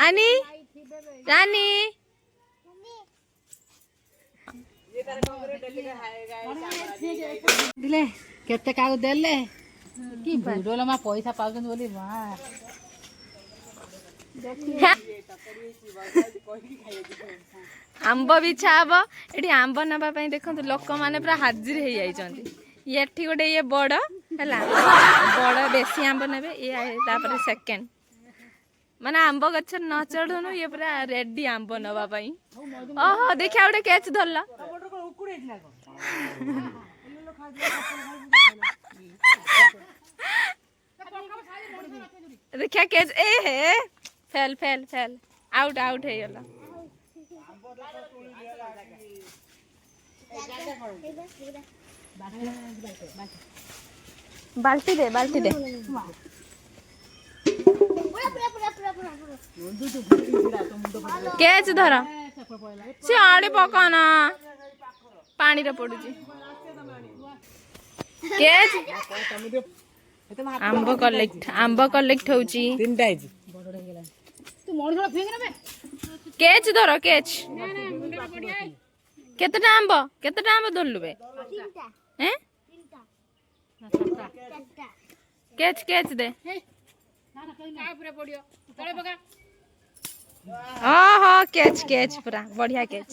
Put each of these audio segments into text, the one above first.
आनी रानी दिले केते कागज देले कि भिडोला मा पैसा पाउछन बोली वाह आंब बिछा हम ये आंब नापी देखो लोक मैंने पूरा हाजिर हो जाइछन्ति ये गोटे ये बड़ है बड़ बेसी आंब ने ये सेकेंड माने आंब गछ न चढ़नु ये पूरा रेडी आंब नापी ओहो देखिया गोटे कैच धरला देखिया कैच ए हे fail fail fail out out हो गला बाल्टी दे कैच धर से आड़े पकाना पानी रे पड़ुची कैच आंब कलेक्ट होची कैच धर कैच केतेटा आंब धरलु बे हैं कैच कैच दे ओहो कैच कैच पूरा बढ़िया कैच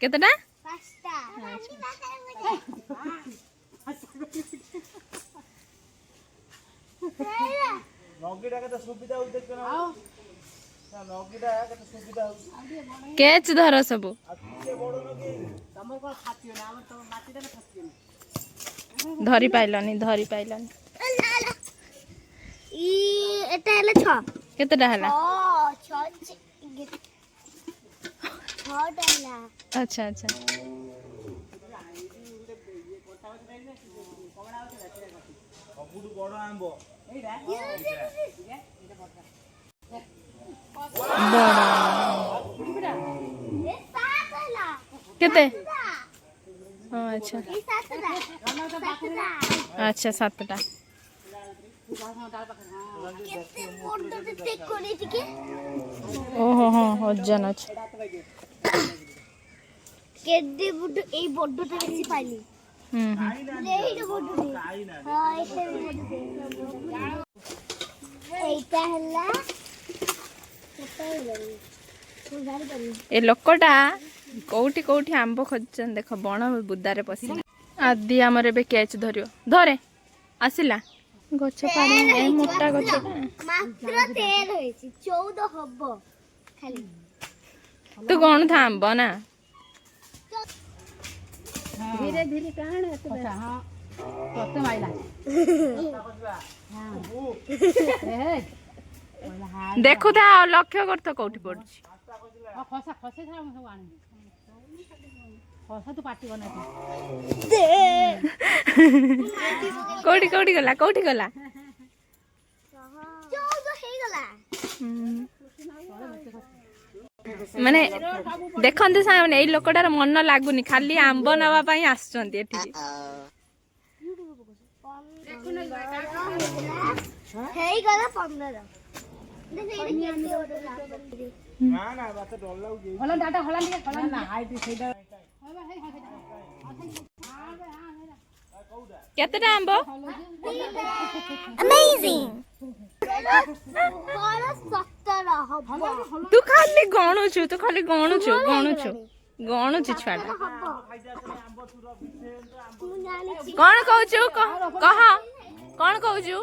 केतेटा कैच धर सब धरी पाइलनी केतेटा हला अच्छा अच्छा केते अच्छा अच्छा 7टा ओहो हाँ वजन अच्छा केडे बुड ए बड्डटा बेसी पाइली एइटा बड्डटी हां एइटा हल्ला ए लोकटा कौटी कौटी आंब खोजन देख बण बुदारे पसी आदि आमर एबे कैच धरियो धरे आसिला गछ पानी मोटा गछ मात्र 13 होइछि 14 हबो खाली तू कोन था आंब ना धीरे धीरे कान अच्छा हां तोते माइला हां देखु था लक्ष्य करतो कौटी पड़छि खसा खसे था हम सब आने खसा तो पार्टी बना कौटी कौटी गला 14 हे गला माने देखंते सामने एई लोकटार मन लागुनी खाली आंब नवा पई आछंती एठी हे गला 15 ना ना बात डर लागु होला डाटा होला ना हाइट सेटा केतेटा आंब अमेजिंग बड़ा 17 हबो तू खाली गणुछु छुआटा कौन कहू कह कौन कहू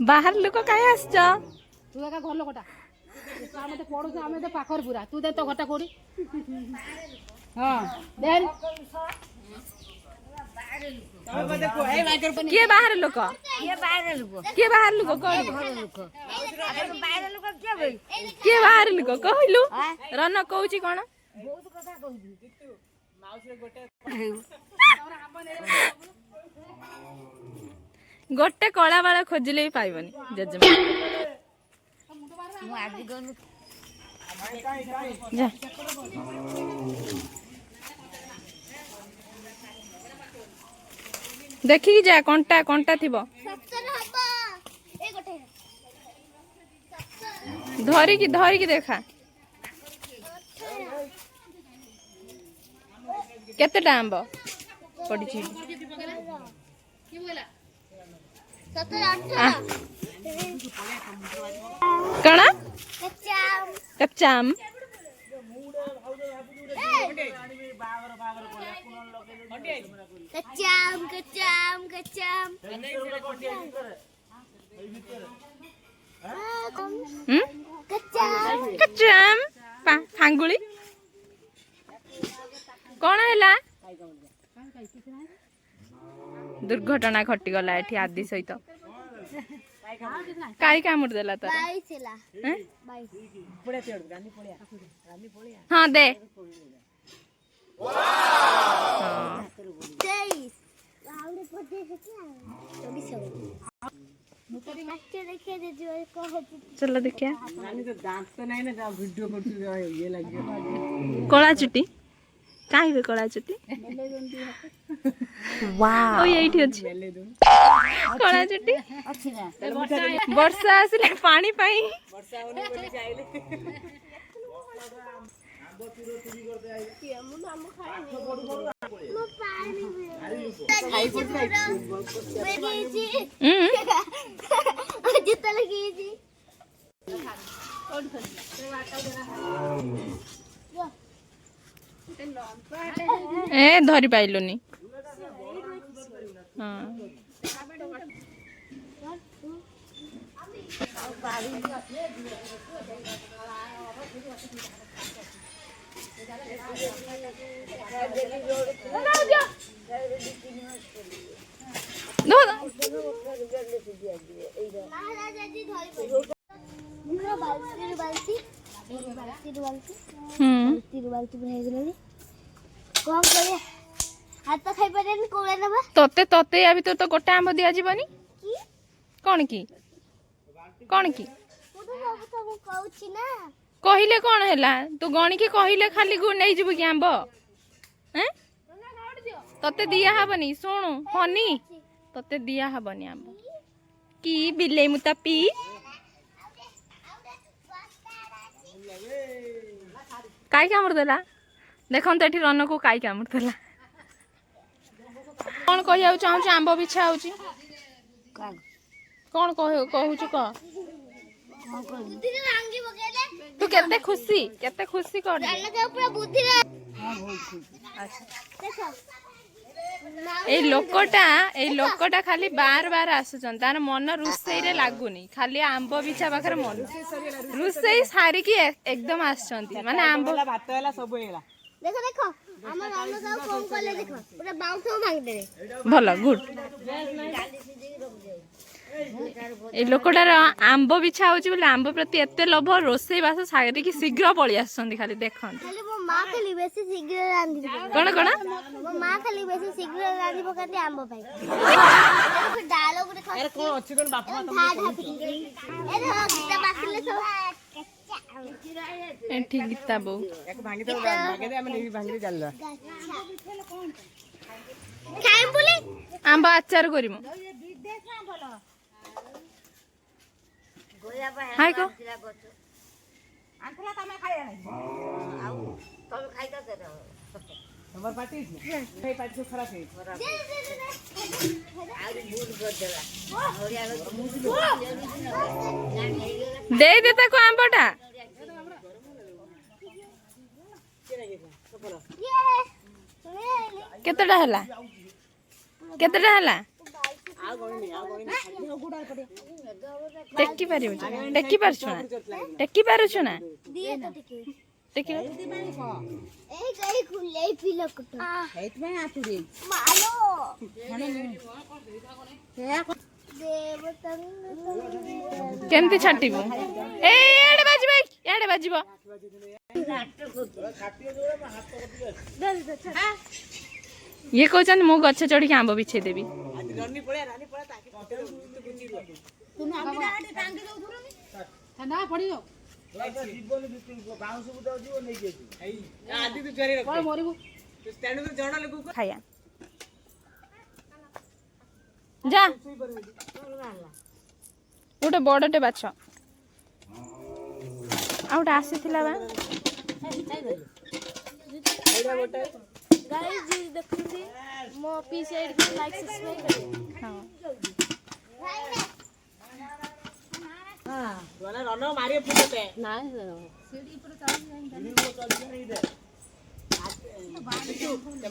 बाहर लोक कहीं आस तू एका घर लोकटा आमे तो पड़ो आमे तो पाखर पूरा तू दे तो घटा कोड़ी हां देन किए बाहर लोक किए बाहर लोक किए बाहर लोक कहलु रन कहूची कोन बहुत कथा कहूची माउस गोटे गोटे कला बाला खोजिले भी पाइबनी जजमा ଯା ଦେଖିକି ଯା କଣ୍ଟା କଣ୍ଟା ଥିବ ଧରିକି ଧରିକି ଦେଖା କେତେଟା ଆମ୍ବ ପଡିଛି କଣ କच्चा आम कच्चा आम फांगुली कौन है दुर्घटना घटीगला एठी आदि सहित काई कामुड़ देला तो हाँ दे चलो देखिए कला चुटी कहीं कला चुटी वाह यही अच्छी कला चुटी वर्षा आसिले पानी पाई ए धरी पाइलुनी हाँ तोते तोते या भीतर तो गोटे आंब दिया जीवनी कौन की कौन की कहले कौन है तू गणी के कहले खाली नहीं जीव कि आंब तोते दिया हबनी शुणु हनी तोते दिया हबनी आंब की बिले मुता पी काई कामुड़ देला देखन तो एठी रन को काई कामुड़ देला कौन कहिया चाहूँ आंब बिछा होची कौन कहूँ कह तू केते खुशी कर ए लोकटा खाली बार बार आसुचन तार मन रुसई रे लागुनी खाली आंब बिछा पाखरे मन रुसई सारी की एकदम आसचंती माने आंब भात होला सब हेला देखो देखो हमर अन्न सब फोन करले देखो पूरा बाउंस भांग देले भला गुड ए लोकटार आंब बिछा होची बोले आंब प्रति एते लोभ रोसई बास सारी की शीघ्र पळी आसचंती खाली देखन खाली मो मां खाली बेसी शीघ्र रांधी कोन कोन मो मां खाली बेसी शीघ्र रांधी पकाती आंब पाई देखो डायलॉग रे अरे कोन अछि कोन बापा ए गीता बाखले सब एठी गीता बो एक भांगी तो भागे दे हम नहीं भांगी जाल्ला खाइ बोले आंब अचार करिमु हाय को आंतला तमे खाया नहीं आउ तमे खाइता दे हमर पार्टी है पार्टी से खराब है आउरी मूड कर देला होरिया दे दे ताको आंबटा केतेटा हला टेकी पारुछु ना दिए तो टेकी ए गई खुले पिलो कट हेत में आतुरी मालो देव केमती छाटिबु ए एडे बाजिबो ये कहचन मो गछ चढ़ी के आंब बिछे देबी रानी पड़ा ताकि तुम आंबी टांगे दो ना पड़ी आदि तो चोरी रख कौन मरिबु स्टैंड में जणा लोग खाया जा गोटे बड़टे बाछ आ गोटे आसीथिला बा गाइस जी देखुंदी मो पी साइड को लाइक सब्सक्राइब करें हां वाला रन मारिए फुटते ना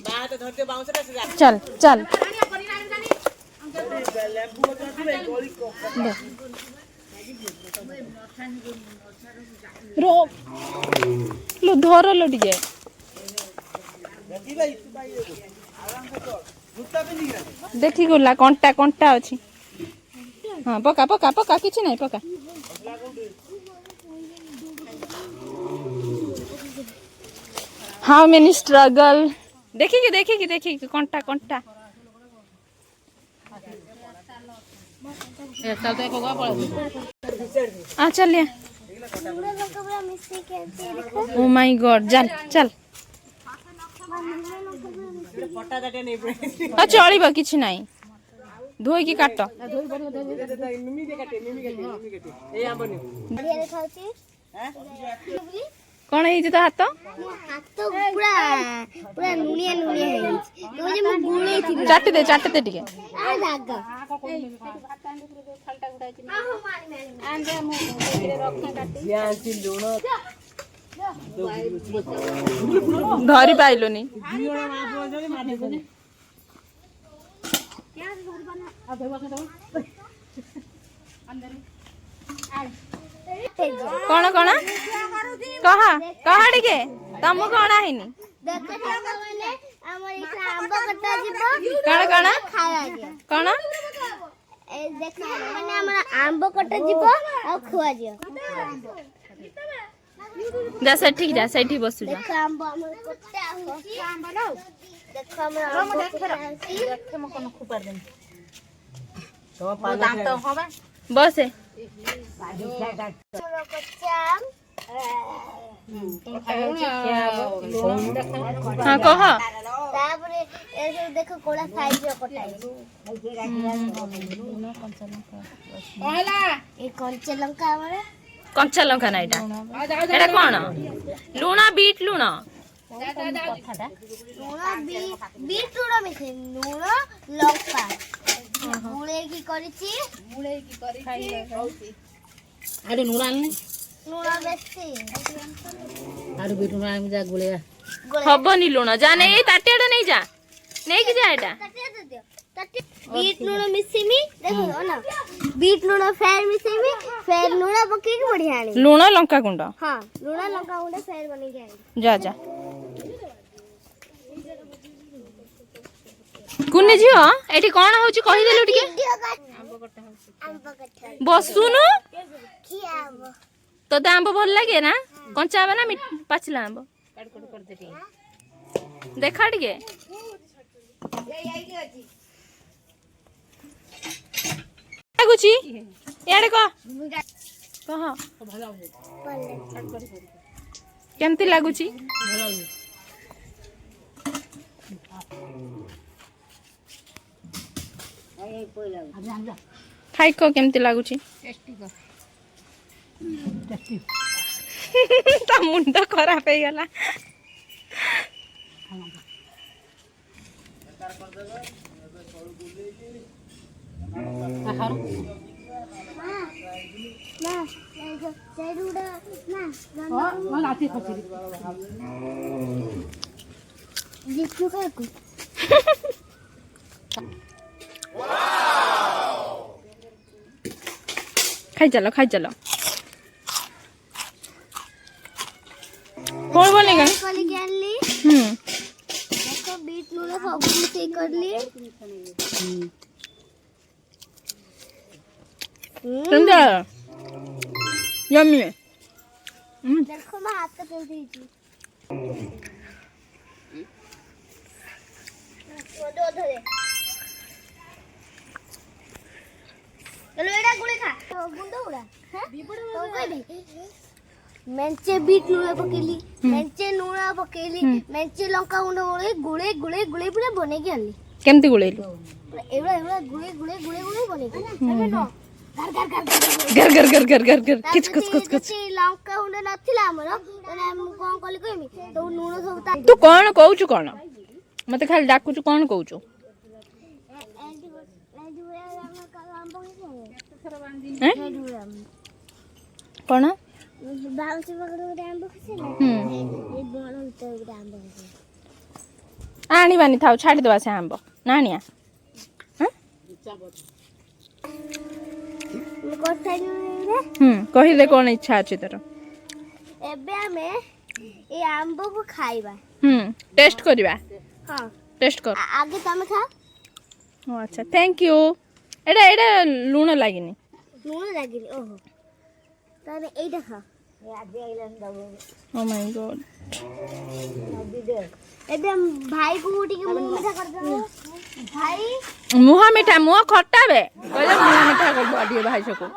बात धरते बाउंसटा से जा चल चल रो लो धर लो टिके देखी गुला कंटा कंटा अच्छी हाँ पका पका पका किसी नहीं पका हाउ मेनी स्ट्रगल देखी कंटा कंटा ए चल तो कोगा पड़ आ चलिए पूरा लोग पूरा मिस्सी खेलते देखो ओ माय गॉड चल चल फटा दाटे नहीं पड़े आ चलिबा किछि नाही धोई की काट मिमी दे काटे ए आंबनी बढ़िया देखाउची हैं कौन है तो हाथ हाथ तो पूरा पूरा नुनिया नुनिया है तो जे मैं गुले थी चाट दे टिके आ लागा आंदे मु रखना काटी यार तीन जोनो धरी पाइलोनी जीवन मां बोजनी माटी को आ देवा के दो कौन कौन कह कह टिके तम कौन आहिनी देखो माने हमर इसा आंबा कट्टा जीवो कौन कौन खाया दिया कौन ए देखो माने हमर आंबा कट्टा जीवो आ खुआ जियो जा सेठी बसु जा देखो आंबा हमर कट्टा होची आंबा नो देखो हमर आंबा कट्टा होची देखे म कोन खुपार दे तो पाला दांत होबा बसे हमर कच्चा तुम खायो हाँ कह तापरे ए सब देखो कोला साइज रो कटाई कहला ए कंचे लंका हमर कंचा लंका ना एटा एटा कौन लुण बीट लुण लूण बीट लूण मिसे लूण लंका गुळे की करिछि आडे नुरा आनले लूण बेसी आडे बीट नुरा आम जा गुलेगा हबनी लुण जा नहीं ताटियाटा नहीं जा नहीं कि जा एटा कटिया दे दियो कटिया बीट लूण मिसिमी देखो ना बीट लूण फेर मिसिमी फेर लूण पकी के बढ़िया आनी लुण लंका गुंड हां लूण लंका गुंडे फेर बनी के आनी जा जा कुन्नी झियो एठी कोन होची कहि देलु टिके आंबा कट्टा बसुनु खिया आंबा तो आंब भल लागे ना कंचा आंब ना पाचिला आंब काट कर दे टी देखा टिके लागुची याडे कह केमती लागुची खाई को केमती लागुची ता मुंड खराब हो गला ना सेरुडा ना हां लाठी खसी जिसको खाए को खाई चलो कौन बनेगा कली गेली हम्म देखो बीट लूण सब मिक्स कर लिए समझा यम्मी देखो मैं हाथ पे दी थी वो दो धरे चलो एडा गुले खा गुंडा उड़ा हैं तो कई मेंचे बीट लूण पकेली मेंचे लूण पकेली मेंचे लंका गुंड गुळे गुळे गुळे पूरा बने के आली केमती गुळेलु एवढा एवढा गुळे गुळे गुळे गुळे बने के घर घर घर घर घर घर किच कुच कुच कुच लंका गुंड नथिला हमर तने हम कोन कली कहमी तो लूण सब ता तू कौन कहूचु कौन मते खाली डाकुचु कौन कहूचु कौन बाउंस पकड़ के आंबो खसे ना ए बण उतर के आंबो आनी बानी थाउ छाड़ी दवा से आंब नानिया मैं कोठा रे कहि दे कौन इच्छा अछि तोर एबे हमें ए आंबो को खाइबा टेस्ट करबा हां टेस्ट कर आगे तमे खा ओ अच्छा थैंक यू एडा एडा लूण लागिनी लूण लागिनी ओहो ताने एटा खा ए आजे आइलन दबो ओ माय गॉड एबे हम भाई को उठी के मुंह मीठा कर दो भाई मुहा मीठा मुहा खट्टा बे कहले मुहा मीठा कर बडियो भाई सको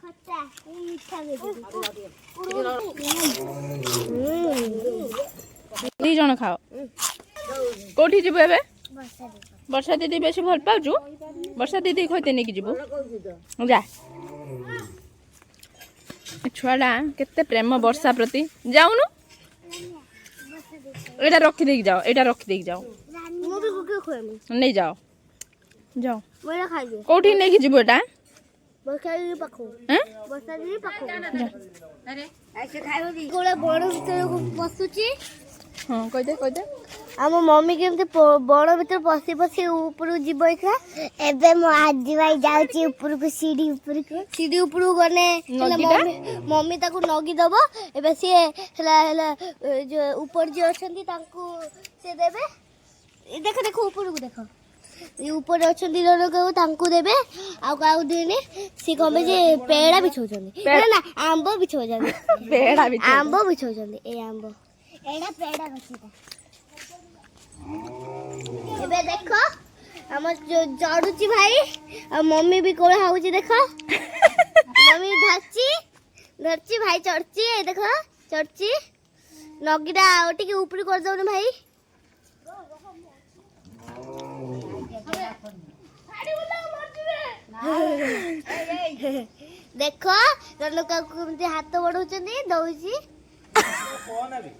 खट्टा मीठा दी जण खाओ कोठी जिबो एबे वर्षा दीदी बेसी भल पाउछु वर्षा दीदी खइते नेकी जिबो जा छुआडा केते प्रेम वर्षा प्रति जाउनु एटा रखी देक जाओ एटा रखी देक जाओ मु भी कुके खोएमी नहीं जाओ जाओ मोरा खाइ दे कोठी नेकी जिबो एटा वर्षा दी पखो हैं वर्षा दी पखो अरे ऐसे खाइबो दी गोला बड़ भीतर को पसुची हां कह दे आम मम्मी केमते बड़ भीतर पसी पसी ऊपर जीव एखा एबे मो आजी भाई जाउची ऊपर को सीढ़ी ऊपर गने मम्मी ताको नगी दबो एबे से हला जो ऊपर जो अछंती ताको से देबे देखो देखो ऊपर को देखो ये ऊपर अछंती लोग को ताको देबे आ काउ देने से कमे जे पेड़ा बिछो जंदी ना ना आंबो बिछो जंदी पेड़ा भी आंबो बिछो जंदी ए आंबो एड़ा पेड़ा बसीता एबे देखो हमर जो जड़ुची भाई आ मम्मी भी कोला हाउची देखो मम्मी धरची भाई चढ़ची ए देखो चढ़ची नगीटा ओटी के ऊपर कर दउने भाई देखो रनका कुमते हाथ बढौचनी दउची कोन अभी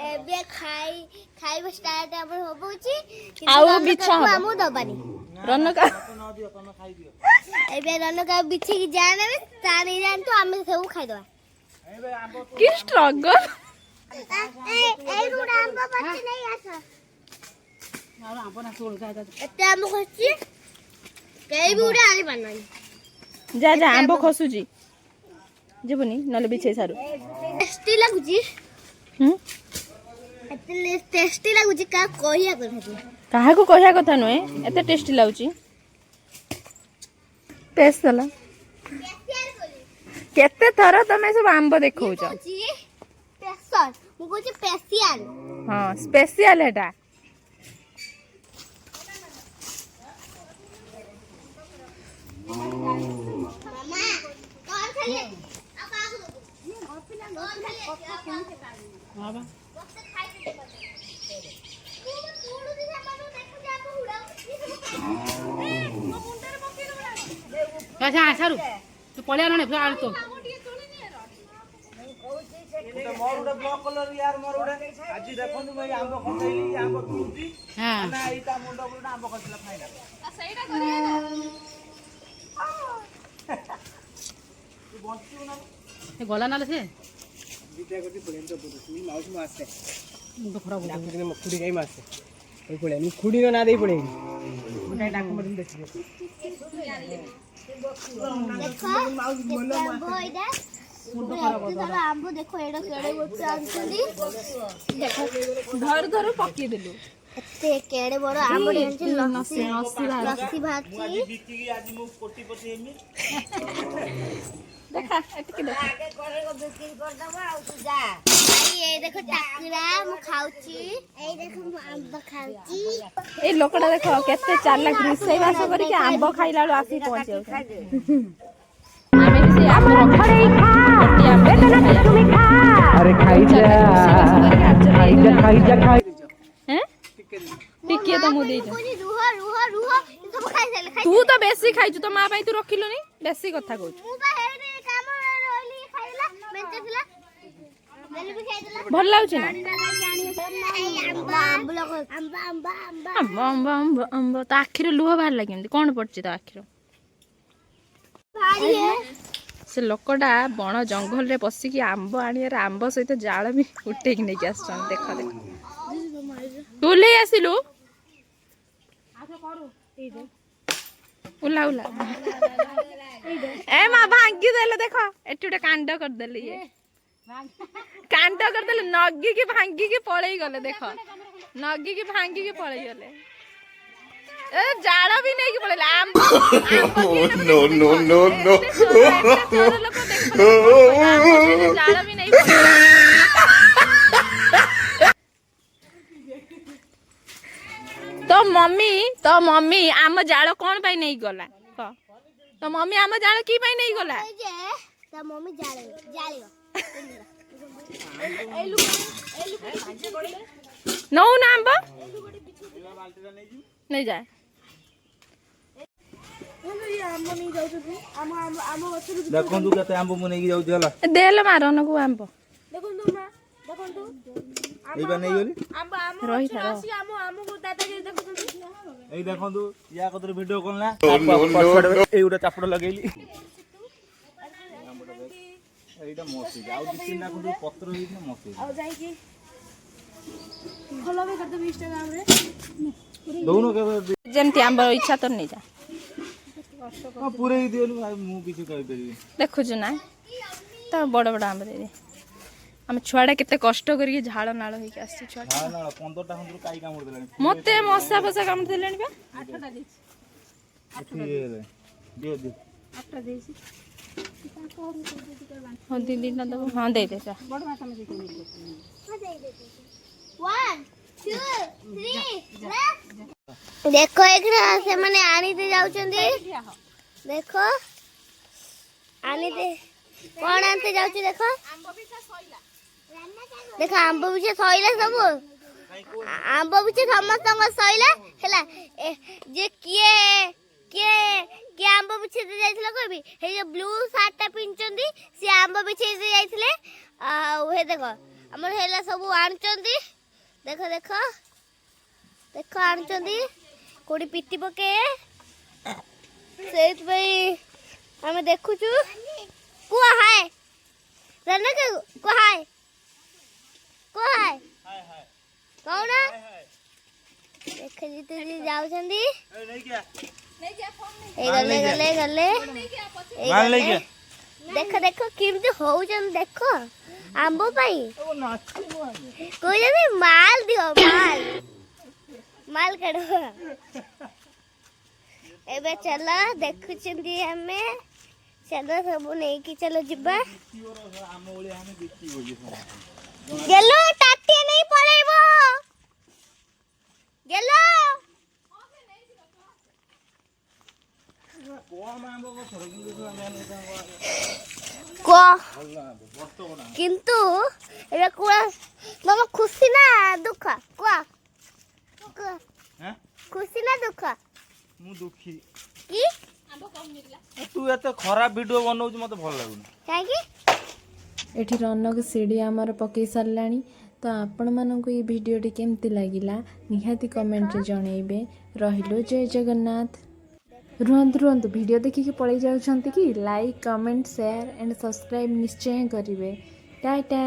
एबे खाइबो स्टार्ट हमर होबोची आउ बिछा हमु दबानी रनका एबे रनका बिछी की जाने तानी जान तो हमें सब खाइ दवा की स्ट्रगल ए रुडा आंबा पत्ती नहीं आसा और आंबो ना तोड़ जा जा एते आंबो खसी केई भी उडा आली बननानी जा जा आंबो खसुजी जेबनी नले बिछे सारू टेस्टी लागुची एते टेस्टी लागुची का कहिया करथि काहा को कहया कथा नए एते टेस्टी लाउची टेस्ट होला केते थर तमे सब आंबो देखौ छ स्पेशल मु कहछि स्पेशल हां स्पेशल हेटा मामा कौन खाले आ काकू कौन खाले हां बा अच्छा सारू तू पळिया नने फिर आल तो मोर उडे ब्लॉक कलर यार मोर उडे आज देखो भाई आंबो खसैली आंबो तुलसी हां ना इता मुंडा बुडा आंबो खसला फाइनल सहीटा करिया तू बंचू ना ए गला नाले से बिटा गति पळेन तो तू माउस में आसे मुंड खराब हो डाकुडी ने मखुडी गई मासे ओई पळे नि खुडी ना देई पळे मुंडा डाकु मदिन देखि देखो बोय दे मुंड खराब हो गया आंबो देखो एडा केडे गोटे आंचली देखो धर धर पकी देलु एते केडे बड़ आंबो आंचली लस्सी भात बिकी की आज मु कोटीपति हेमी देखा एतके देख आगे करे को बिक्री कर दबो आ तू जा भाई ए देखो टाकरा मु खाउची ए देखो मु आंबो खाउची ए लोकड़ा देखो केते चालाक रोसई बास करी के आंबो खाइला आसी पहुंचे आमे भी से आंबो रखड़े खा अरे खाई जा खाई जा खाई हैं टिके तो मु देई कोनी रुह रुह रुह सब खाई साले खाई तू तो बेसी खाइछु तो माँ तू रखिलुनी बेसी कथा कहू मु बा हेरे काम रोली खाइला मेंचे थिला बेली भी खाइला भल लाଗୁଛି ना आंबा अम्ब तो आखिर लुह बाहर लगे कौन पड़ची तो आखिर भारी है से लोकटा बण जंगल रे पशिकी आंब आनियार आंब सहित जाल भी उठेक नहीं कि आसन देख देख तू ले आसिलु उला उला ए माँ भांगी देले देख एटी गोटे कांड कर देले ये कांड कर देले नगी की भांगी की पळेई गले देख नगी की भांगी की पळेई गले ए जाड़ा भी नहीं कि पळेले आंब नो नो नो नो जाड़ा भी नहीं पळेले तो मम्मी आम जाल कौन पाई नहीं गला कह तो मम्मी आम जाल की पाई नहीं गला जे त मम्मी जालियो नौ ना आंब नहीं जाए देखंतु केते आंब मु नेकी जाउती हला देल मारन को आंब एबा नै गली रही था एई देखंतु या कतर वीडियो कॉल ना नो नो एई उडा चापड़ लगेली एईटा मसी आउ दिसिन ना कोन पत्र होई ना मसी आउ जाई की फॉलो भी कर दे इंस्टाग्राम रे दोनो के जेमती आंब इच्छा तो नहीं जा पूरे ही दियलु भाई मु किछु कहि परिबे देखुछु ना तो बड़ बड़ आंब दे दे हम छुआड़ा केते कष्ट करके झाड़ नाଳ ହେଇକି ଆସିଛି ଛୁଆ हां ना 15टा हंदुर काई काम कर देलानी मते मसा फसा काम देलेनी बा 8टा देछि दियो दियो 8टा देछि हां दीदी ना दबो हां दे दे जा बड़ माता में देखि 1 2 3 देखो एकरा से माने आनी दे जाउचंदी देखो आनी दे कोन आनते जाउची देखो देखो आंब बिछे सइला सब आंब बिछे समस्त सइला हैला जे किए आंब बिछे दे जाइथिला कहबी हे जे ब्लू शर्ट पिनचंदी से आंब बिछे दे जाइथिले आ हे देखो हमर हैला सब आनचंदी देखो देखो देखो आनचंदी कोडी पिट्टी पके सेत भाई हमें देखुछु कुआ है रन के कुआ है हाय हाय कौन देख जीते जी जाउ छंदी ए नहीं क्या ए गले गले गले मान ले क्या देखो देखो किमते होउचन देखो आंबो पाई कोई जने माल दियो माल कड़ो एबे चलो देखु छंदी हमें चलो सब नहीं कि चलो जिबा गेलो टाटी नहीं पड़ेबो गेलो को किंतु एबे कुआ मामा खुशी ना दुख कुआ हैं खुशी ना दुख मु दुखी की तू एते खराब वीडियो बनौछ मते भल लागुनी काहे की एठी रनक सीढ़ी आमर पकई साराणी तो आपण मानक ये भिडियोटी केमती लगिला निहाती कमेंट रे जणेबे रहिलो जय जगन्नाथ रुहंतु वीडियो देखिकी पळै जाउछंती कि like comment share and subscribe निश्चय करिवे टाटा।